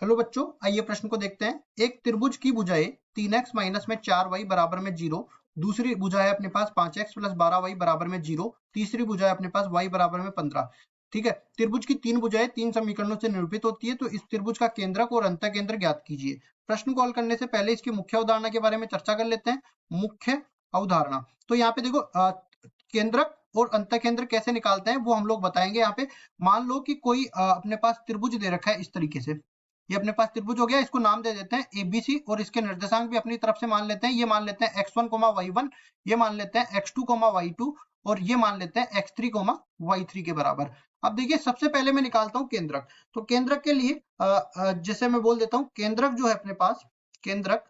Hello बच्चों, आइए प्रश्न को देखते हैं। एक त्रिभुज की भुजाएं 3x माइनस में 4y बराबर में 0, दूसरी भुजा है अपने पास 5x प्लस 12y बराबर में 0, तीसरी भुजा है अपने पास y बराबर में 15। ठीक है, त्रिभुज की तीन भुजाएं तीन समीकरणों से निरूपित होती है, तो इस त्रिभुज का केंद्रक और अंतःकेंद्र ज्ञात कीजिए। प्रश्न को हल करने से पहले इसकी मुख्य अवधारणा के बारे में चर्चा कर लेते हैं। मुख्य अवधारणा, तो यहाँ पे देखो केंद्रक और अंतःकेंद्र कैसे निकालते हैं वो हम लोग बताएंगे। यहाँ पे मान लो कि कोई अपने पास त्रिभुज दे रखा है इस तरीके से। ये अपने पास त्रिभुज हो गया, इसको नाम दे देते हैं एबीसी और इसके निर्देशांक भी अपनी तरफ से मान लेते हैं। ये मान लेते हैं x1, y1, ये मान लेते हैं x2, y2 और ये मान लेते हैं x3, y3 के बराबर। अब देखिए, सबसे पहले मैं निकालता हूं केंद्रक। तो केंद्रक के लिए जैसे मैं बोल देता हूं, केंद्रक जो है अपने पास, केंद्रक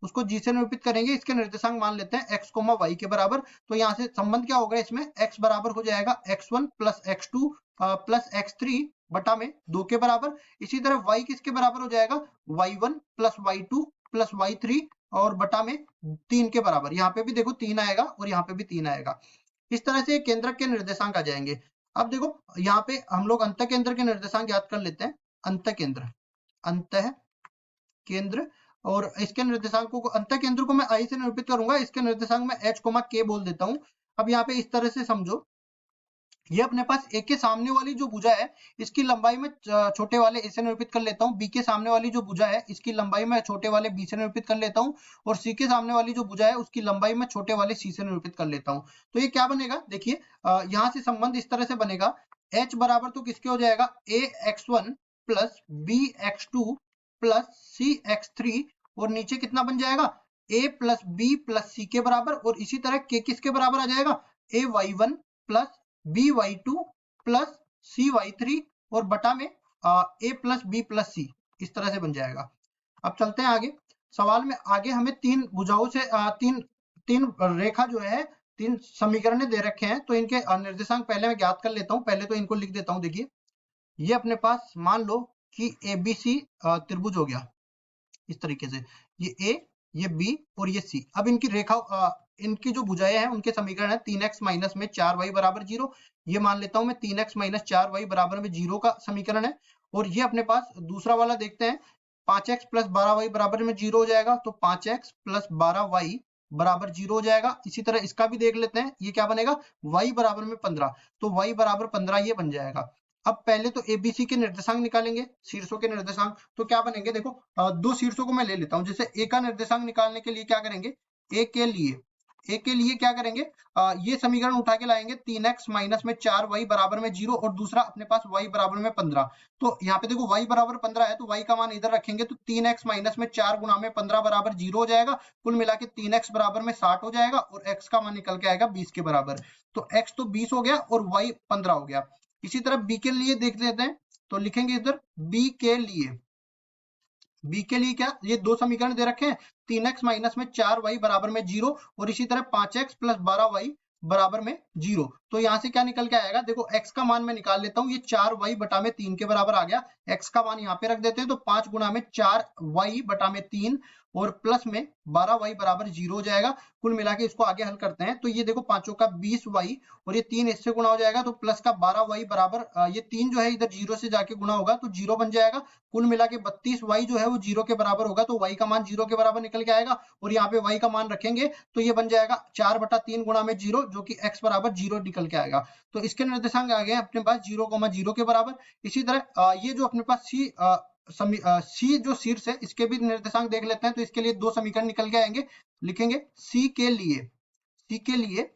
उसको जी से निरूपित करेंगे। इसके निर्देशांक मान लेते हैं x, y के बराबर। तो यहाँ से संबंध क्या होगा, इसमें x बराबर हो जाएगा x1 plus x2 plus x3 बटा में 2 के बराबर। इसी तरह y किसके बराबर हो जाएगा, y1 plus y2 plus y3 और बटा में 3 के बराबर। यहाँ पे भी देखो 3 आएगा और यहाँ पे भी 3 आएगा। इस तरह से केंद्रक के निर्देशांक आ जाएंगे। अब देखो यहाँ पे हम लोग अंत केंद्र के निर्देशांक याद कर लेते हैं। अंत केंद्र और इसके निर्देशांकों को, अंत केंद्र को मैं आई से निरूपित करूंगा, इसके निर्देशांक में h, k बोल देता हूं। अब यहाँ पे इस तरह से समझो, ये अपने पास ए के सामने वाली जो भुजा है इसकी लंबाई में छोटे वाले ए से निरूपित कर लेता हूँ। बी के सामने वाली जो भुजा है इसकी लंबाई में छोटे वाले बी से निरूपित कर लेता हूँ और सी के सामने वाली जो भुजा है उसकी लंबाई में छोटे वाले सी से निरूपित कर लेता हूँ। तो ये क्या बनेगा, देखिए यहाँ से संबंध इस तरह से बनेगा। h बराबर तो किसके हो जाएगा, a x1 plus b x2 plus c x3 और नीचे कितना बन जाएगा, a plus b plus c के बराबर। और इसी तरह k किसके बराबर आ जाएगा, a y1 plus b y two plus c y three और बटा में a plus b plus c, इस तरह से बन जाएगा। अब चलते हैं आगे। सवाल में आगे हमें तीन भुजाओं से तीन रेखा जो है, तीन समीकरण दे रखे हैं, तो इनके निर्देशांक पहले मैं ज्ञात कर लेता हूं। पहले तो इनको लिख देता हूं। देखिए, ये अपने पास मान लो कि एबीसी त्रिभुज हो गया इस तरीके से, ये ए, ये बी और ये सी। अब इनकी रेखा इनकी जो भुजाएं हैं उनके समीकरण है 3x माइनस में 4y बराबर 0। ये मान लेता हूं मैं 3x माइनस 4y बराबर में 0 का समीकरण है। और ये अपने पास दूसरा वाला देखते हैं, 5x प्लस 12y बराबर में 0 हो जाएगा, तो 5x प्लस 12y बराबर 0 हो जाएगा। इसी तरह इसका भी देख लेते हैं, ये क्या बनेगा, y बराबर में 15, तो y बराबर 15 ये बन जाएगा। अब पहले तो एबीसी के निर्देशांक निकालेंगे, शीर्षों के निर्देशांक। तो क्या बनेंगे, देखो दो शीर्षों को मैं ले लेता हूं। जैसे ए का निर्देशांक निकालने के लिए क्या करेंगे, ए के लिए क्या करेंगे, ये समीकरण उठा के लाएंगे 3x माइनस में 4y बराबर में 0 और दूसरा अपने पास y बराबर में 15। तो यहाँ पे देखो y बराबर 15 है तो y का मान इधर रखेंगे, तो 3x माइनस में 4 गुना में 15 बराबर 0 हो जाएगा। कुल मिला के 3x बराबर में 60 हो जाएगा और x का मान निकल के आएगा 20 के बराबर। तो x तो 20 हो गया और y 15 हो गया। इसी तरह b के लिए देख लेते हैं, तो लिखेंगे इधर b के लिए क्या, ये दो समीकरण दे रखे हैं, 3x माइनस में 4y बराबर में 0 और इसी तरह 5x प्लस 12y बराबर में 0। तो यहाँ से क्या निकल के आएगा, देखो x का मान मैं निकाल लेता हूँ, ये 4y बटा में 3 के बराबर आ गया। x का मान यहाँ पे रख देते हैं, तो 5 गुना में 4y बटा में 3 और प्लस में 12y बराबर 0 हो जाएगा। कुल मिला के इसको आगे हल करते हैं, तो ये देखो पांचों का 20y और ये 3 इससे गुणा हो जाएगा, तो प्लस का 12y बराबर ये 3 जो है इधर 0 से जाके गुणा होगा तो 0 बन जाएगा। कुल मिला के 32y जो है वो 0 के बराबर होगा, तो y का मान 0 के बराबर निकल के आएगा। और यहाँ पे y का मान रखेंगे तो ये बन जाएगा 4 बटा 3 गुणा में 0, जो कि x बराबर 0 निकल के आएगा। तो इसके निर्देशांक आ गए अपने पास 0,0 के बराबर। इसी तरह ये जो अपने पास सी जो शीर्ष है इसके भी निर्देशांक देख लेते हैं, तो इसके लिए दो समीकरण निकल के आएंगे। लिखेंगे सी के लिए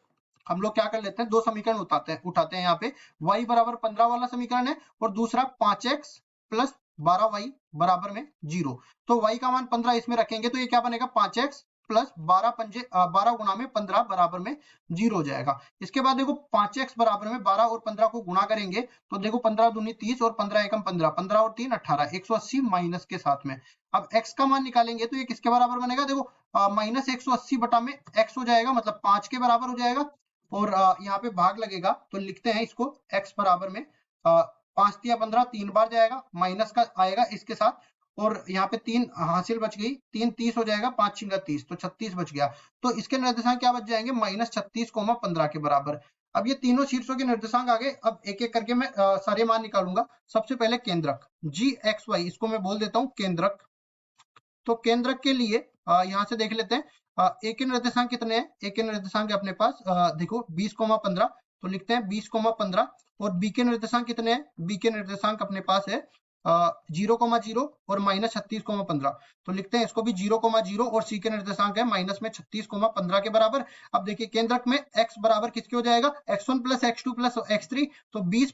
हम लोग क्या कर लेते हैं, दो समीकरण उठाते हैं यहाँ पे। y बराबर 15 वाला समीकरण है और दूसरा 5x प्लस 12y बराबर में 0। तो y का मान 15 इसमें रखेंगे, तो ये क्या बनेगा, 5x प्लस 12 गुना में 15 बराबर में 0 हो जाएगा। इसके बाद देखो 5x बराबर में 12 और 15 को गुणा करेंगे, तो देखो 15 दूनी 30 और 15 एकम 15, 15 और 3 18, 180 माइनस के साथ में। अब x का मान निकालेंगे तो ये किसके बराबर बनेगा, देखो माइनस 180 बटा में x हो जाएगा, मतलब 5 के बराबर हो जाएगा। और यहाँ पे भाग लगेगा, तो लिखते हैं इसको x बराबर में 5 तिया 15, 3 बार जाएगा, माइनस का आएगा इसके साथ। और यहाँ पे 3 हासिल बच गई, 3 30 हो जाएगा, 5 छिंगा 30, तो 36 बच गया। तो इसके निर्देशांक क्या बच जाएंगे, माइनस 36,15 के बराबर। अब ये तीनों शीर्षों के निर्देशांक आ गए। अब एक एक करके मैं सारे मान निकालूंगा। सबसे पहले केंद्रक GXY, इसको मैं बोल देता हूं केंद्रक। तो केंद्रक के लिए यहाँ से देख लेते हैं ए के निर्देशांक कितने हैं। ए के निर्देशांक है अपने पास देखो 20,15, तो लिखते हैं 20,15। और बी के निर्देशांक कितने हैं। बी के निर्देशांक अपने पास है 0,0 और -36,15, तो लिखते हैं इसको भी 0,0। और सी के निर्देशांक है माइनस में 36,15 के बराबर। अब देखिए केंद्रक में x बराबर किसके हो जाएगा, x1 + x2 + x3, तो 20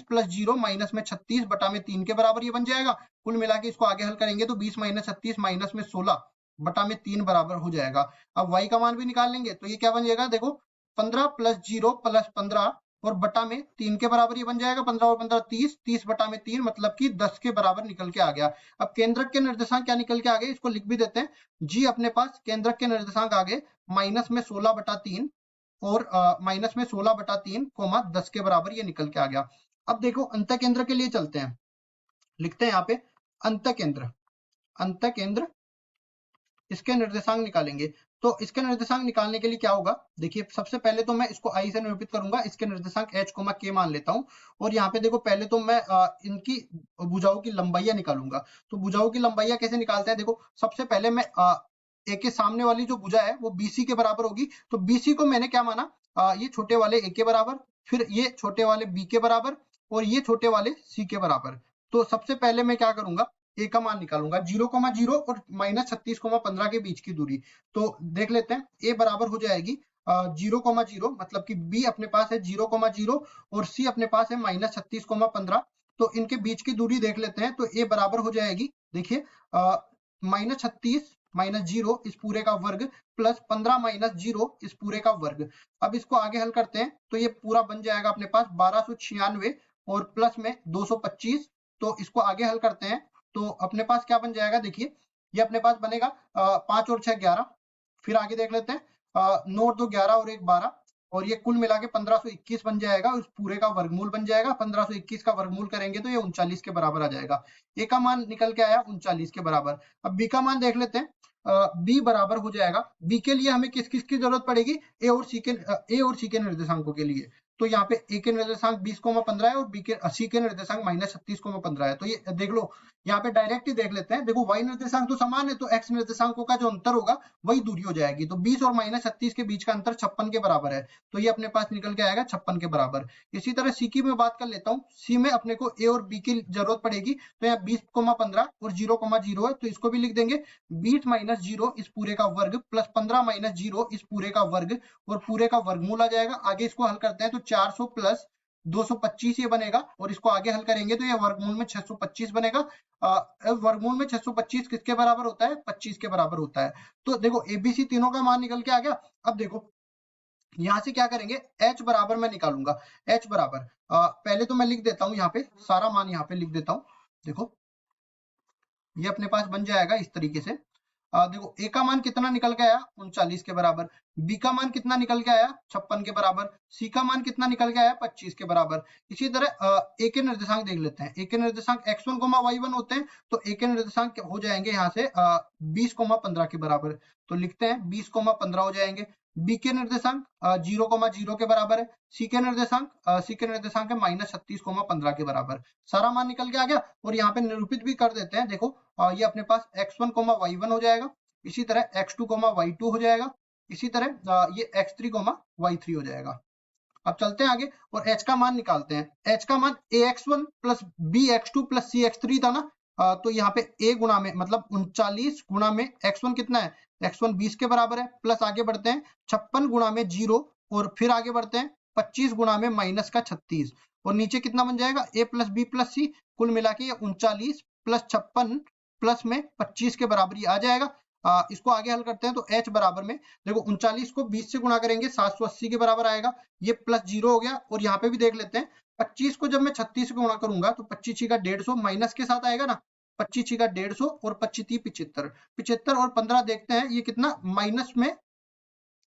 + 0 माइनस में 36 बटा में 3 के बराबर ये बन जाएगा। कुल मिला के इसको आगे हल करेंगे तो 20 - 36 माइनस में 16 बटा में 3 बराबर हो जाएगा। अब y का मान भी निकाल लेंगे तो ये क्या बन जाएगा, देखो 15 + 0 + 15 और बटा में 3 के बराबर ये बन जाएगा। 15 और 15 30, 30 बटा में 3 मतलब कि 10 के बराबर निकल के आ गया। अब केंद्रक के निर्देशांक क्या निकल के आ गए, इसको लिख भी देते हैं। जी अपने पास केंद्रक के निर्देशांक आ गए माइनस में 16 बटा 3 और माइनस में 16 बटा 3 कोमा 10 के बराबर ये निकल के आ गया। अब देखो अंतः केंद्र के लिए चलते हैं। लिखते हैं यहाँ पे अंतः केंद्र, इसके निर्देशांक निकालेंगे। तो इसके निर्देशांक निकालने के लिए क्या होगा, देखिए सबसे पहले तो मैं इसको आई से निरूपित करूंगा। इसके निर्देशांक h, k मान लेता हूं। और यहाँ पे देखो पहले तो मैं इनकी भुजाओं की लंबाइयां निकालूंगा। तो भुजाओं की लंबाइयां कैसे निकालते हैं, देखो सबसे पहले मैं ए के सामने वाली जो भुजा है वो BC के बराबर होगी। तो BC को मैंने क्या माना, ये छोटे वाले ए के बराबर, फिर ये छोटे वाले बी के बराबर और ये छोटे वाले सी के बराबर। तो सबसे पहले मैं क्या करूंगा, ए का मान निकालूंगा 0,0 और -36,15 के बीच की दूरी। तो देख लेते हैं ए बराबर हो जाएगी 0,0 मतलब कि बी अपने पास है 0,0 और सी अपने पास है -36,15। तो इनके बीच की दूरी देख लेते हैं। तो ए बराबर हो जाएगी, देखिए -36 - 0 इस पूरे का वर्ग प्लस 15 - 0 इस पूरे का वर्ग। अब इसको आगे हल करते हैं तो ये पूरा बन जाएगा अपने पास 1296 और प्लस में 225। तो इसको आगे हल करते हैं तो अपने पास क्या बन जाएगा, देखिए ये अपने पास बनेगा 5 और 6 11। फिर आगे देख लेते हैं 9 और 2 11 और 1 12 और ये कुल मिला के 1521 बन जाएगा। उस पूरे का वर्गमूल बन जाएगा। 1521 का वर्गमूल करेंगे तो ये 39 के बराबर आ जाएगा। ए का मान निकल के आया 39 के बराबर। अब बी का मान देख लेते हैं। बी बराबर हो जाएगा, बी के लिए हमें किस किस की जरूरत पड़ेगी, ए और सी के निर्देशांकों के लिए। तो यहाँ पे ए के निर्देशांक 20,15 है और बी के सी के निर्देशांक -36,15 है। तो ये देख लो, यहाँ पे डायरेक्ट ही देख लेते हैं। देखो y निर्देशांक तो समान है तो x निर्देशांकों का जो अंतर होगा वही दूरी हो जाएगी। तो 20 और -36 के बीच का अंतर 56 के बराबर है। तो ये अपने पास निकल के आएगा 56 के बराबर। इसी तरह सी की मैं बात कर लेता हूँ। सी में अपने को ए और बी की जरूरत पड़ेगी। तो यहाँ 20,15 और 0,0 है तो इसको भी लिख देंगे 20 - 0 इस पूरे का वर्ग प्लस 15 - 0 इस पूरे का वर्ग और पूरे का वर्गमूल आ जाएगा। आगे इसको हल करते हैं तो 400 प्लस 225 ये बनेगा और इसको आगे हल करेंगे तो ये वर्गमूल में 625 बनेगा। वर्गमूल में 625 किसके बराबर होता है, 25 के बराबर होता है। तो देखो एबीसी तीनों का मान निकल के आ गया। अब देखो यहाँ से क्या करेंगे, h बराबर मैं निकालूंगा। h बराबर पहले तो मैं लिख देता हूँ, यहाँ पे सारा मान यहाँ पे लिख देता हूँ। देखो ये अपने पास बन जाएगा इस तरीके से। देखो ए का मान कितना निकल के आया 39 के बराबर, बी का मान कितना निकल के आया 56 के बराबर, सी का मान कितना निकल के आया 25 के बराबर। इसी तरह ए के निर्देशांक देख लेते हैं। ए के निर्देशांक x1, y1 होते हैं तो ए के निर्देशांक हो जाएंगे यहाँ से 20,15 के बराबर। तो लिखते हैं 20,15 हो जाएंगे। बी के निर्देशांक 0,0 के बराबर है। सी के निर्देशांक है -36,15 के बराबर। सारा मान निकल के आ गया और यहाँ पे निरूपित भी कर देते हैं। देखो ये अपने पास x1, y1 हो जाएगा। इसी तरह x2, y2 हो जाएगा। इसी तरह ये x3, y3 हो जाएगा। अब चलते हैं आगे और h का मान निकालते हैं। h का मान ax1 plus bx2 plus cx3 था ना। तो यहाँ पे a गुणा में मतलब 39 गुणा में x1 कितना है, x1 20 के बराबर है। प्लस आगे बढ़ते हैं 56 गुणा में 0 और फिर आगे बढ़ते हैं 25 गुणा में माइनस का 36 और नीचे कितना बन जाएगा a plus b plus c। कुल मिला के 39 प्लस 56 प्लस में 25 के बराबर ये आ जाएगा। इसको आगे हल करते हैं तो h बराबर में देखो 39 को 20 से गुणा करेंगे 780 के बराबर आएगा। ये प्लस 0 हो गया और यहाँ पे भी देख लेते हैं 25 को जब मैं 36 से गुणा करूंगा तो 25 का 150 माइनस के साथ आएगा ना। 25 का 150 और 25 75, 75 और 15 देखते हैं ये कितना माइनस में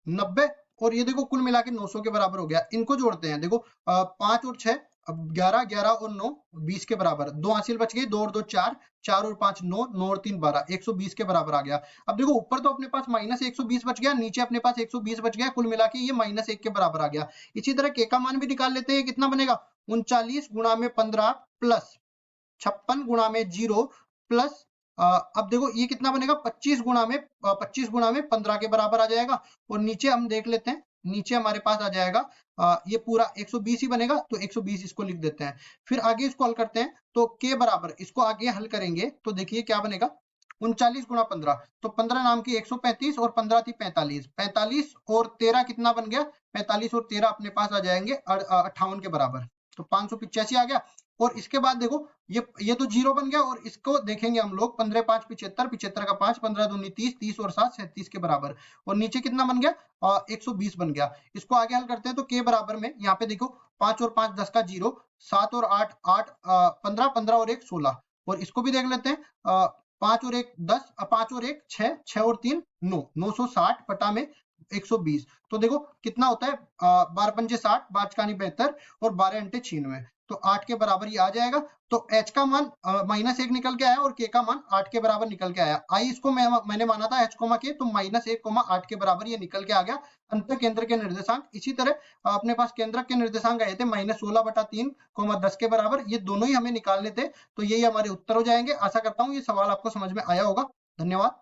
90 और ये देखो कुल मिला के 900 के बराबर हो गया। इनको जोड़ते हैं, देखो 5 और 6 अब 11 11 और 9 20 के बराबर, 2 हासिल बच गई, 2 और 2 4, 4 और 5 9, 9 और 3 12, 120 के बराबर आ गया। अब देखो ऊपर तो अपने पास माइनस 120 बच गया, नीचे अपने पास 120 बच गया, कुल मिला के ये माइनस 1 के बराबर आ गया। इसी तरह के का मान भी निकाल लेते हैं, कितना बनेगा 39 गुणा में 15 प्लस 56 गुणा में 0 प्लस अब देखो ये कितना बनेगा 25 गुणा में 15 के बराबर आ जाएगा। और नीचे हम देख लेते हैं, नीचे हमारे पास आ जाएगा ये पूरा 120 ही बनेगा, तो 120 इसको लिख देते हैं। फिर आगे इसको हल करते हैं, तो के बराबर इसको आगे हल करेंगे तो देखिए क्या बनेगा 39 गुणा 15, तो 15 नाम की 135 और 15 थी 45, 45 और 13 कितना बन गया 45 और 13 अपने पास आ जाएंगे 58 के बराबर, तो 585 आ गया। और इसके बाद देखो ये तो 0 बन गया, और इसको देखेंगे हम लोग 15 5 75, 75 का 5, 15 दूनी 30, 30 और 7 37 के बराबर, और नीचे कितना बन गया 120 बन गया। इसको आगे हल करते हैं, तो के बराबर में यहाँ पे देखो 5 और 5 10 का 0, 7 और 8 8 15, 15 और 1 16, और इसको भी देख लेते हैं 5 और 1 10, 5 और 1 6, 6 और 3 9, 960 बटा में 120, तो देखो कितना होता है 12 पंजे 60, 5 का 72 और 12 अंटे 96, तो 8 के बराबर ये आ जाएगा। तो h का मान -1 निकल के आया और k का मान 8 के बराबर निकल के आया। आई इसको मैंने माना था h, k, तो -1, 8 के बराबर ये निकल के आ गया अंत केंद्र के निर्देशांक। इसी तरह अपने पास केंद्रक के निर्देशांक आए थे -16 बटा 3, 10 के बराबर, ये दोनों ही हमें निकालने थे, तो यही हमारे उत्तर हो जाएंगे। आशा करता हूँ ये सवाल आपको समझ में आया होगा। धन्यवाद।